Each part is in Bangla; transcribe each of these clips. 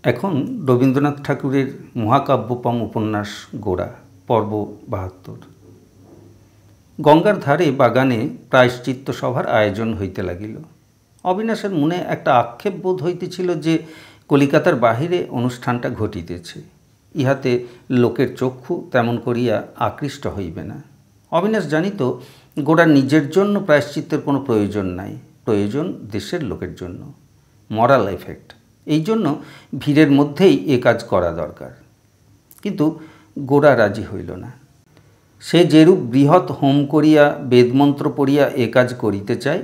এখন রবীন্দ্রনাথ ঠাকুরের মহাকাব্যপম উপন্যাস গোরা পর্ব ৭২। গঙ্গার ধারে বাগানে প্রায়শ্চিত্ত সভার আয়োজন হইতে লাগিল। অবিনাশের মনে একটা আক্ষেপ বোধ হইতেছিল যে কলিকাতার বাহিরে অনুষ্ঠানটা ঘটিতেছে, ইহাতে লোকের চক্ষু তেমন করিয়া আকৃষ্ট হইবে না। অবিনাশ জানিত গোরার নিজের জন্য প্রায়শ্চিত্তের কোনো প্রয়োজন নাই, প্রয়োজন দেশের লোকের জন্য, মরাল এফেক্ট। এই জন্য ভিড়ের মধ্যেই এ কাজ করা দরকার। কিন্তু গোরা রাজি হইল না। সে যেরূপ বৃহৎ হোম করিয়া বেদমন্ত্র পড়িয়া এ কাজ করিতে চায়,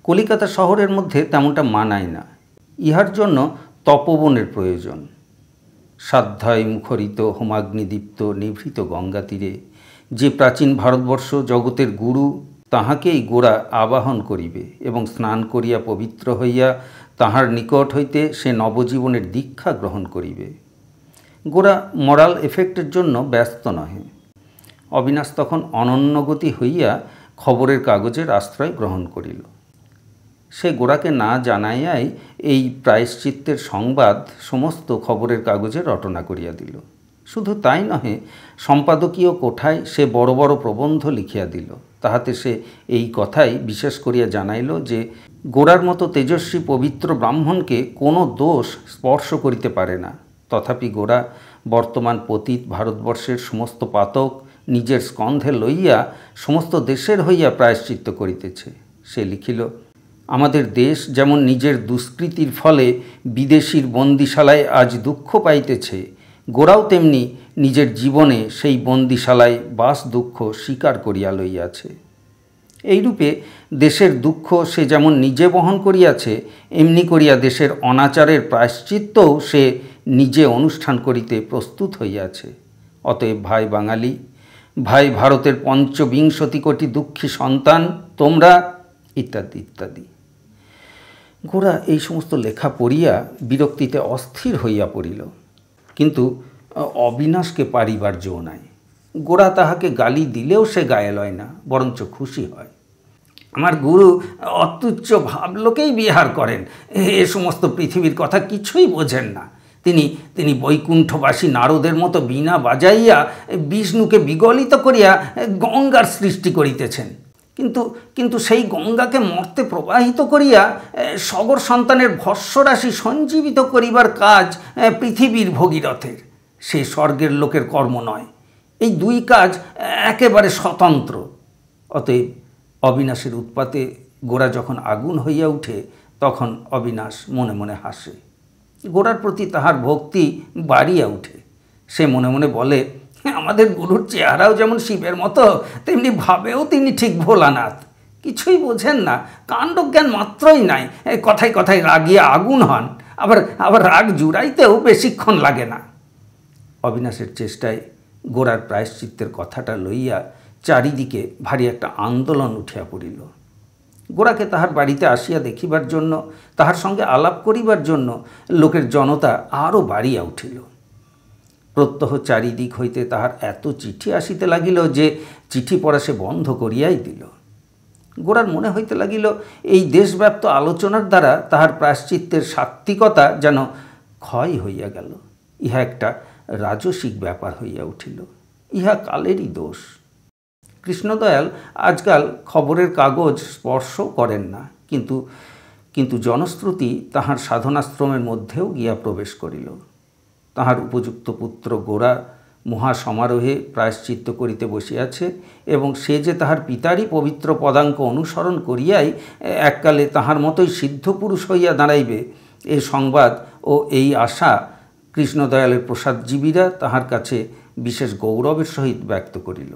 কলিকাতা শহরের মধ্যে তেমনটা মানায় না। ইহার জন্য তপবনের প্রয়োজন। সাধ্যায় মুখরিত হোমাগ্নিদীপ্ত নিভৃত গঙ্গা তীরে যে প্রাচীন ভারতবর্ষ জগতের গুরু, তাহাকেই গোরা আবাহন করিবে এবং স্নান করিয়া পবিত্র হইয়া তাহার নিকট হইতে সে নবজীবনের দীক্ষা গ্রহণ করিবে। গোরা মরাল এফেক্টের জন্য ব্যস্ত নহে। অবিনাশ তখন অনন্যগতি হইয়া খবরের কাগজের আশ্রয় গ্রহণ করিল। সে গোরাকে না জানাইয়াই এই প্রায়শ্চিত্তের সংবাদ সমস্ত খবরের কাগজে রটনা করিয়া দিল। শুধু তাই নহে, সম্পাদকীয় কোঠায় সে বড় বড় প্রবন্ধ লিখিয়া দিল। তাহাতে সে এই কথাই বিশেষ করিয়া জানাইল যে গোরার মতো তেজস্বী পবিত্র ব্রাহ্মণকে কোনো দোষ স্পর্শ করিতে পারে না। তথাপি গোরা বর্তমান পতিত ভারতবর্ষের সমস্ত পাতক নিজের স্কন্ধে লইয়া সমস্ত দেশের হইয়া প্রায়শ্চিত্ত করিতেছে। সে লিখিল, আমাদের দেশ যেমন নিজের দুষ্কৃতির ফলে বিদেশির বন্দিশালায় আজ দুঃখ পাইতেছে, গোরাও তেমনি নিজের জীবনে সেই বন্দিশালায় বাস দুঃখ স্বীকার করিয়া লইয়াছে। এইরূপে দেশের দুঃখ সে যেমন নিজে বহন করিয়াছে, এমনি করিয়া দেশের অনাচারের প্রায়শ্চিত্তও সে নিজে অনুষ্ঠান করিতে প্রস্তুত হইয়াছে। অতএব ভাই বাঙালি, ভাই ভারতের ৫৫ কোটি দুঃখী সন্তান তোমরা, ইত্যাদি ইত্যাদি। গোরা এই সমস্ত লেখা পড়িয়া বিরক্তিতে অস্থির হইয়া পড়িল। কিন্তু অবিনাশকে পারিবার জো নাই। গোরা তাহাকে গালি দিলেও সে গায়ে লয় না, বরঞ্চ খুশি হয়। আমার গুরু অতুচ্ছ ভাবলোকেই বিহার করেন, এ সমস্ত পৃথিবীর কথা কিছুই বোঝেন না। তিনি বৈকুণ্ঠবাসী নারদের মতো বীণা বাজাইয়া বিষ্ণুকে বিগলিত করিয়া গঙ্গার সৃষ্টি করিতেছেন। কিন্তু সেই গঙ্গাকে মর্তে প্রবাহিত করিয়া সগর সন্তানের ভস্মরাশি সঞ্জীবিত করিবার কাজ পৃথিবীর ভগীরথের। সে স্বর্গের লোকের কর্ম নয়। এই দুই কাজ একেবারে স্বতন্ত্র। অতএব অবিনাশের উৎপাতে গোরা যখন আগুন হইয়া উঠে, তখন অবিনাশ মনে মনে হাসে। গোরার প্রতি তাহার ভক্তি বাড়িয়া উঠে। সে মনে মনে বলে, আমাদের গুরুর চেহারাও যেমন শিবের মতো, তেমনি ভাবেও তিনি ঠিক ভোলানাথ। কিছুই বোঝেন না, কাণ্ডজ্ঞান মাত্রই নাই, কথায় কথায় রাগিয়া আগুন হন, আবার রাগ জুড়াইতেও বেশিক্ষণ লাগে না। অবিনাশের চেষ্টায় গোরার প্রায়শ্চিত্তের কথাটা লইয়া চারিদিকে ভারী একটা আন্দোলন উঠিয়া পড়িল। গোরাকে তাহার বাড়িতে আসিয়া দেখিবার জন্য, তাহার সঙ্গে আলাপ করিবার জন্য লোকের জনতা আরও বাড়িয়া উঠিল। প্রত্যহ চারিদিক হইতে তাহার এত চিঠি আসিতে লাগিল যে চিঠি পড়া সে বন্ধ করিয়াই দিল। গোরার মনে হইতে লাগিল এই দেশব্যাপ্ত আলোচনার দ্বারা তাহার প্রায়শ্চিত্তের সাত্ত্বিকতা যেন ক্ষয় হইয়া গেল। ইহা একটা রাজসিক ব্যাপার হইয়া উঠিল। ইহা কালেরই দোষ। কৃষ্ণদয়াল আজকাল খবরের কাগজ স্পর্শ করেন না, কিন্তু জনশ্রুতি তাহার সাধনাশ্রমের মধ্যেও গিয়া প্রবেশ করিল। তাহার উপযুক্ত পুত্র গোরা মহাসমারোহে প্রায়শ্চিত্ত করিতে বসিয়াছে এবং সে যে তাহার পিতারই পবিত্র পদাঙ্ক অনুসরণ করিয়াই এককালে তাহার মতোই সিদ্ধপুরুষ হইয়া দাঁড়াইবে, এ সংবাদ ও এই আশা কৃষ্ণদয়ালের প্রসাদজীবীরা তাহার কাছে বিশেষ গৌরবের সহিত ব্যক্ত করিল।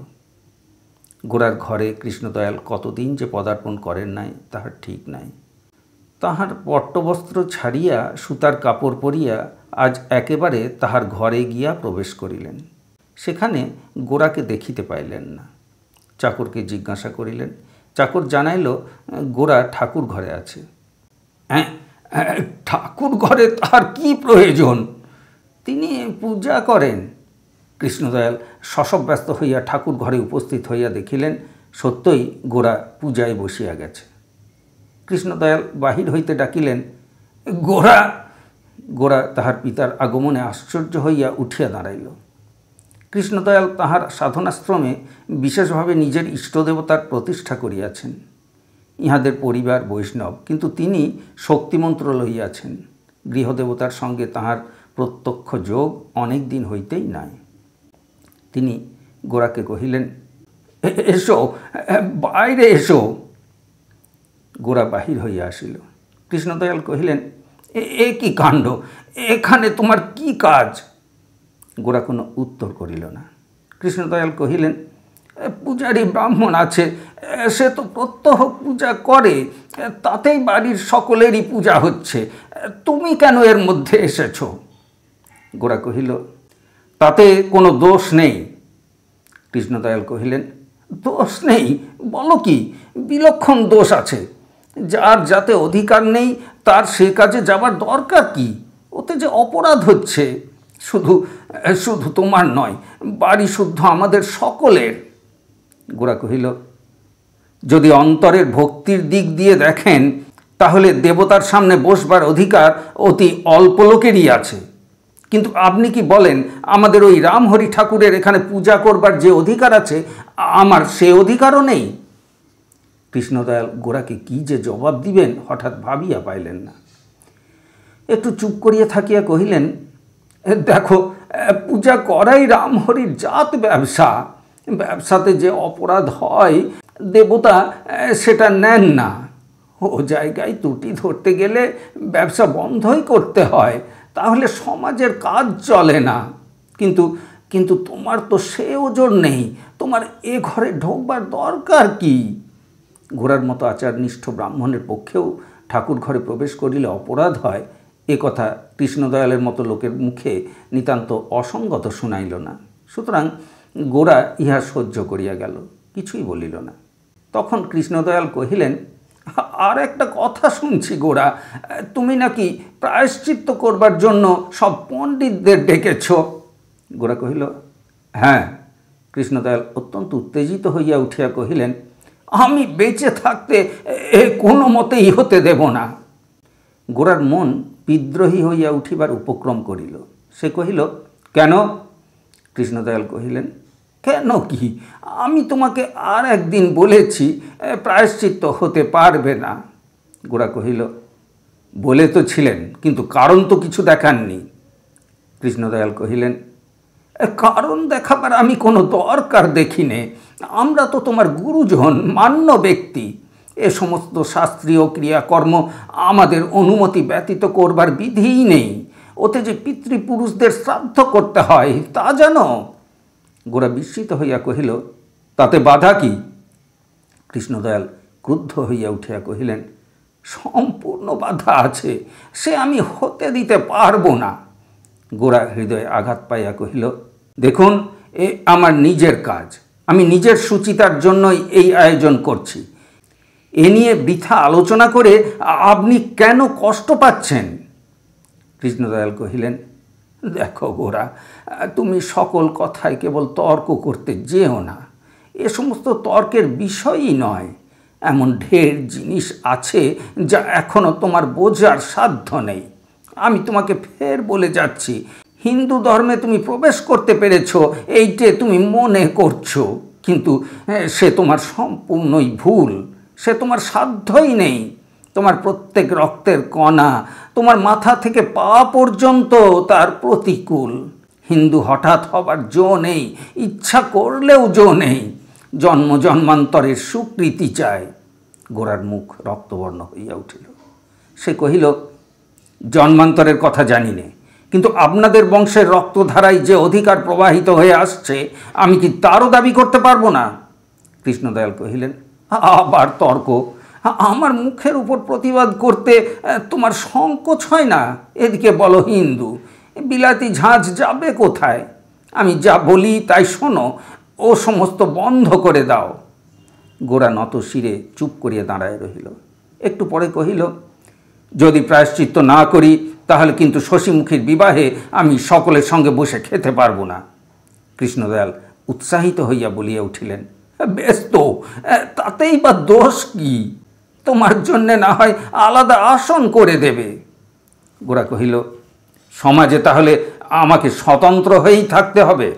গোরার ঘরে কৃষ্ণদয়াল কতদিন যে পদার্পণ করেন নাই তাহার ঠিক নাই। তাহার পট্টবস্ত্র ছাড়িয়া সুতার কাপড় পরিয়া আজ একেবারে তাহার ঘরে গিয়া প্রবেশ করিলেন। সেখানে গোরাকে দেখিতে পাইলেন না। চাকরকে জিজ্ঞাসা করিলেন। চাকর জানাইল গোরা ঠাকুর ঘরে আছে। হ্যাঁ, ঠাকুর ঘরে তাহার কি প্রয়োজন? তিনি পূজা করেন। কৃষ্ণদয়াল শশব্যস্ত হইয়া ঠাকুর ঘরে উপস্থিত হইয়া দেখিলেন সত্যই গোরা পূজায় বসিয়া গেছে। কৃষ্ণদয়াল বাহির হইতে ডাকিলেন, গোরা গোরা তাহার পিতার আগমনে আশ্চর্য হইয়া উঠিয়া দাঁড়াইল। কৃষ্ণদয়াল তাহার সাধনাশ্রমে বিশেষভাবে নিজের ইষ্টদেবতার প্রতিষ্ঠা করিয়াছেন। ইহাদের পরিবার বৈষ্ণব, কিন্তু তিনি শক্তিমন্ত্র লইয়াছেন। গৃহদেবতার সঙ্গে তাহার প্রত্যক্ষ যোগ অনেক দিন হইতেই নাই। তিনি গোরাকে কহিলেন, এসো, বাইরে এসো। গোরা বাহির হইয়া আসিল। কৃষ্ণদয়াল কহিলেন, এ কি কাণ্ড, এখানে তোমার কি কাজ? গোরা কোনো উত্তর করিল না। কৃষ্ণদয়াল কহিলেন, পূজারী ব্রাহ্মণ আছে, সে তো প্রত্যহ পূজা করে, তাতেই বাড়ির সকলেরই পূজা হচ্ছে, তুমি কেন এর মধ্যে এসেছ? গোরা কহিল, তাতে কোনো দোষ নেই। কৃষ্ণদয়াল কহিলেন, দোষ নেই বলো কি? বিলক্ষণ দোষ আছে। যার যাতে অধিকার নেই তার সে কাজে যাবার দরকার কি? ওতে যে অপরাধ হচ্ছে, শুধু শুধু তোমার নয়, বাড়ি শুদ্ধ আমাদের সকলের। গোরা কহিল, যদি অন্তরের ভক্তির দিক দিয়ে দেখেন তাহলে দেবতার সামনে বসবার অধিকার অতি অল্প লোকেরই আছে। কিন্তু আপনি কি বলেন, আমাদের ওই রামহরি ঠাকুরের এখানে পূজা করবার যে অধিকার আছে, আমার সে অধিকারও নেই? কৃষ্ণদয়াল গোরাকে কি যে জবাব দিবেন হঠাৎ ভাবিয়া পাইলেন না। একটু চুপ করিয়া থাকিয়া কহিলেন, দেখো, পূজা করাই রামহরির জাত ব্যবসা। ব্যবসাতে যে অপরাধ হয় দেবতা সেটা নেন না। ও জায়গায় ত্রুটি ধরতে গেলে ব্যবসা বন্ধই করতে হয়, তাহলে সমাজের কাজ চলে না। কিন্তু কিন্তু তোমার তো সে ওজোর নেই, তোমার এ ঘরে ঢোকবার দরকার কি? গোরার মতো আচারনিষ্ঠ ব্রাহ্মণের পক্ষেও ঠাকুর ঘরে প্রবেশ করিলে অপরাধ হয়, এ কথা কৃষ্ণদয়ালের মতো লোকের মুখে নিতান্ত অসঙ্গত শুনাইল না। সুতরাং গোরা ইহা সহ্য করিয়া গেল, কিছুই বলিল না। তখন কৃষ্ণদয়াল কহিলেন, আর একটা কথা শুনছি গোরা, তুমি নাকি প্রায়শ্চিত্ত করবার জন্য সব পণ্ডিতদের ডেকেছ। গোরা কহিল, হ্যাঁ। কৃষ্ণদয়াল অত্যন্ত উত্তেজিত হইয়া উঠিয়া কহিলেন, আমি বেঁচে থাকতে কোনো মতেই হতে দেব না। গোরার মন বিদ্রোহী হইয়া উঠিবার উপক্রম করিল। সে কহিল, কেন? কৃষ্ণদয়াল কহিলেন, কেন কি? আমি তোমাকে আর একদিন বলেছি প্রায়শ্চিত্ত হতে পারবে না। গোরা কহিল, বলে তো ছিলেন, কিন্তু কারণ তো কিছু দেখাননি। কৃষ্ণদয়াল কহিলেন, কারণ দেখাবার আমি কোনো দরকার দেখি নে। আমরা তো তোমার গুরুজন, মান্য ব্যক্তি। এ সমস্ত শাস্ত্রীয় ক্রিয়াকর্ম আমাদের অনুমতি ব্যতীত করবার বিধিই নেই। ওতে যে পিতৃপুরুষদের শ্রাদ্ধ করতে হয় তা জানো? গোরা বিস্মিত হইয়া কহিল, তাতে বাধা কি? কৃষ্ণদয়াল ক্রুদ্ধ হইয়া উঠিয়া কহিলেন, সম্পূর্ণ বাধা আছে, সে আমি হতে দিতে পারবো না। গোরা হৃদয়ে আঘাত পাইয়া কহিল, দেখুন, এ আমার নিজের কাজ, আমি নিজের সুচিতার জন্যই এই আয়োজন করছি। এ নিয়ে বৃথা আলোচনা করে আপনি কেন কষ্ট পাচ্ছেন? কৃষ্ণদয়াল কহিলেন, দেখো গোরা, তুমি সকল কথায় কেবল তর্ক করতে যেও না। এ সমস্ত তর্কের বিষয়ই নয়। এমন ঢের জিনিস আছে যা এখনও তোমার বোঝার সাধ্য নেই। আমি তোমাকে ফের বলে যাচ্ছি, হিন্দু ধর্মে তুমি প্রবেশ করতে পেরেছ এইটে তুমি মনে করছো, কিন্তু সে তোমার সম্পূর্ণই ভুল। সে তোমার সাধ্যই নেই। তোমার প্রত্যেক রক্তের কণা, তোমার মাথা থেকে পা পর্যন্ত তার প্রতিকূল। হিন্দু হঠাৎ হবার জো নেই, ইচ্ছা করলেও জো নেই। জন্ম জন্মান্তরের স্বীকৃতি চায়। গোরার মুখ রক্তবর্ণ হইয়া উঠিল। সে কহিল, জন্মান্তরের কথা জানি নে, কিন্তু আপনাদের বংশের রক্তধারায় যে অধিকার প্রবাহিত হয়ে আসছে, আমি কি তারও দাবি করতে পারবো না? কৃষ্ণদয়াল কহিলেন, আবার তর্ক? আমার মুখের উপর প্রতিবাদ করতে তোমার সংকোচ হয় না? এদিকে বলো হিন্দু, বিলাতি ঝাঁঝ যাবে কোথায়? আমি যা বলি তাই শোনো, ও সমস্ত বন্ধ করে দাও। গোরা নত শিরে চুপ করিয়া দাঁড়ায় রহিল। একটু পরে কহিল, যদি প্রায়শ্চিত্ত না করি তাহলে কিন্তু শশীমুখীর বিবাহে আমি সকলের সঙ্গে বসে খেতে পারবো না। কৃষ্ণদয়াল উৎসাহিত হইয়া বলিয়া উঠিলেন, বেশ তো, তাতেই বা দোষ কি? তোমার জন্যে না হয় আলাদা আসন করে দেবে। গোরা কহিল, সমাজে তাহলে আমাকে স্বতন্ত্র হয়েই থাকতে হবে?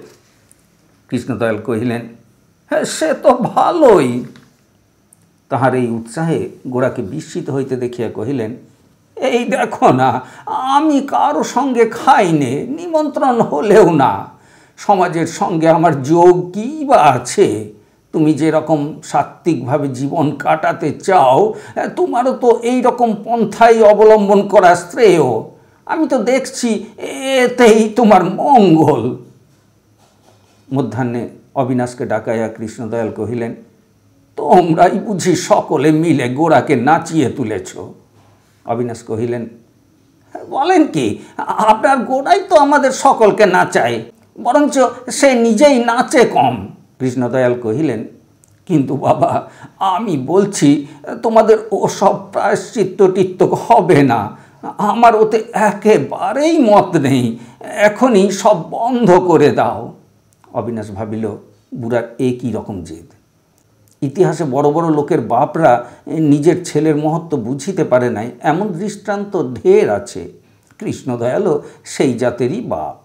কৃষ্ণদয়াল কহিলেন, হ্যাঁ, সে তো ভালোই। তাহার এই উৎসাহে গোরাকে বিস্মিত হইতে দেখিয়া কহিলেন, এই দেখো না, আমি কারো সঙ্গে খাইনে, নিমন্ত্রণ হলেও না। সমাজের সঙ্গে আমার যোগ কী বা আছে? তুমি যেরকম সাত্ত্বিকভাবে জীবন কাটাতে চাও, তোমারও তো এই রকম পন্থাই অবলম্বন করা শ্রেয়। আমি তো দেখছি এতেই তোমার মঙ্গল। মধ্যাহ্নে অবিনাশকে ডাকাইয়া কৃষ্ণদয়াল কহিলেন, তোমরাই বুঝি সকলে মিলে গোরাকে নাচিয়ে তুলেছ? অবিনাশ কহিলেন, বলেন কি, আপনার গোরাই তো আমাদের সকলকে নাচায়, বরঞ্চ সে নিজেই নাচে কম। কৃষ্ণদয়াল কহিলেন, কিন্তু বাবা, আমি বলছি তোমাদের ওসব প্রায়শ্চিত্ত টিত্ত হবে না। আমার ওতে একেবারেই মত নেই, এখনই সব বন্ধ করে দাও। অবিনাশ ভাবিল, বুড়ার একই রকম জেদ। ইতিহাসে বড় বড় লোকের বাপরা নিজের ছেলের মহত্ব বুঝিতে পারে নাই, এমন দৃষ্টান্ত ঢের আছে। কৃষ্ণদয়ালও সেই জাতেরই বাপ।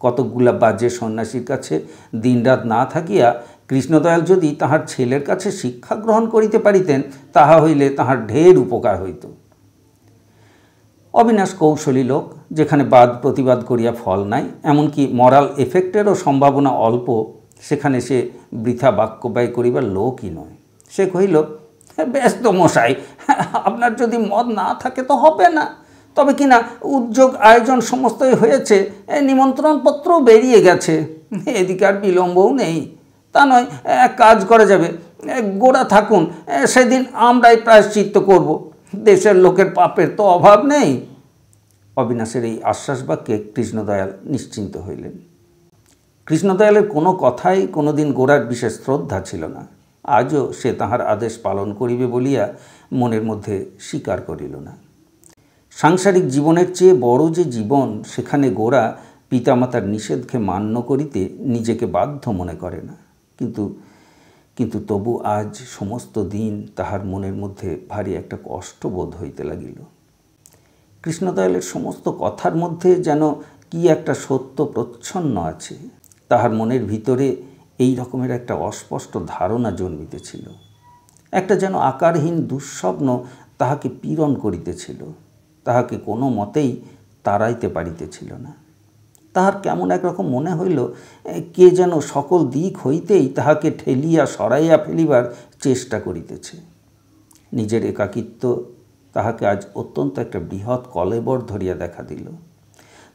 কতকগুলা বাজে সন্ন্যাসীর কাছে দিনরাত না থাকিয়া কৃষ্ণদয়াল যদি তাহার ছেলের কাছে শিক্ষা গ্রহণ করিতে পারিতেন, তাহা হইলে তাহার ঢের উপকার হইত। অবিনাশ কৌশলী লোক, যেখানে বাদ প্রতিবাদ করিয়া ফল নাই, এমনকি মরাল এফেক্টেরও সম্ভাবনা অল্প, সেখানে সে বৃথা বাক্য ব্যয় করিবার লোকই নয়। সে কহিল, বেশ তো মশাই, আপনার যদি মত না থাকে তো হবে না। তবে কিনা উদ্যোগ আয়োজন সমস্তই হয়েছে, নিমন্ত্রণপত্রও বেরিয়ে গেছে, এদিকে আর বিলম্বও নেই। তা নয়, এক কাজ করা যাবে, গোরা থাকুন, সেদিন আমরাই প্রায়শ্চিত্ত করব, দেশের লোকের পাপের তো অভাব নেই। অবিনাশের এই আশ্বাস বাক্যে কৃষ্ণদয়াল নিশ্চিন্ত হইলেন। কৃষ্ণদয়ালের কোনো কথাই কোনোদিন গোরার বিশেষ শ্রদ্ধা ছিল না। আজও সে তাহার আদেশ পালন করিবে বলিয়া মনের মধ্যে স্বীকার করিল না। সাংসারিক জীবনের চেয়ে বড় যে জীবন, সেখানে গোরা পিতামাতার নিষেধকে মান্য করিতে নিজেকে বাধ্য মনে করে না। কিন্তু তবু আজ সমস্ত দিন তাহার মনের মধ্যে ভারী একটা কষ্টবোধ হইতে লাগিল। কৃষ্ণদয়ালের সমস্ত কথার মধ্যে যেন কি একটা সত্য প্রচ্ছন্ন আছে। তাহার মনের ভিতরে এই রকমের একটা অস্পষ্ট ধারণা জন্মিতেছিল। একটা যেন আকারহীন দুঃস্বপ্ন তাহাকে পীড়ন করিতেছিল, তাহাকে কোনো মতেই তাড়াইতে পারিতেছিল না। তাহার কেমন একরকম মনে হইল, কে যেন সকল দিক হইতেই তাহাকে ঠেলিয়া সরাইয়া ফেলিবার চেষ্টা করিতেছে। নিজের একাকিত্ব তাহাকে আজ অত্যন্ত একটা বৃহৎ কলেবর ধরিয়া দেখা দিল।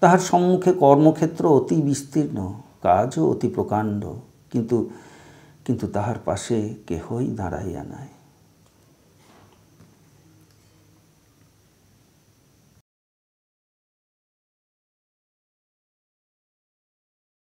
তাহার সম্মুখে কর্মক্ষেত্র অতি বিস্তীর্ণ, কাজও অতি প্রকাণ্ড, কিন্তু তাহার পাশে কেহই দাঁড়াইয়া নাই।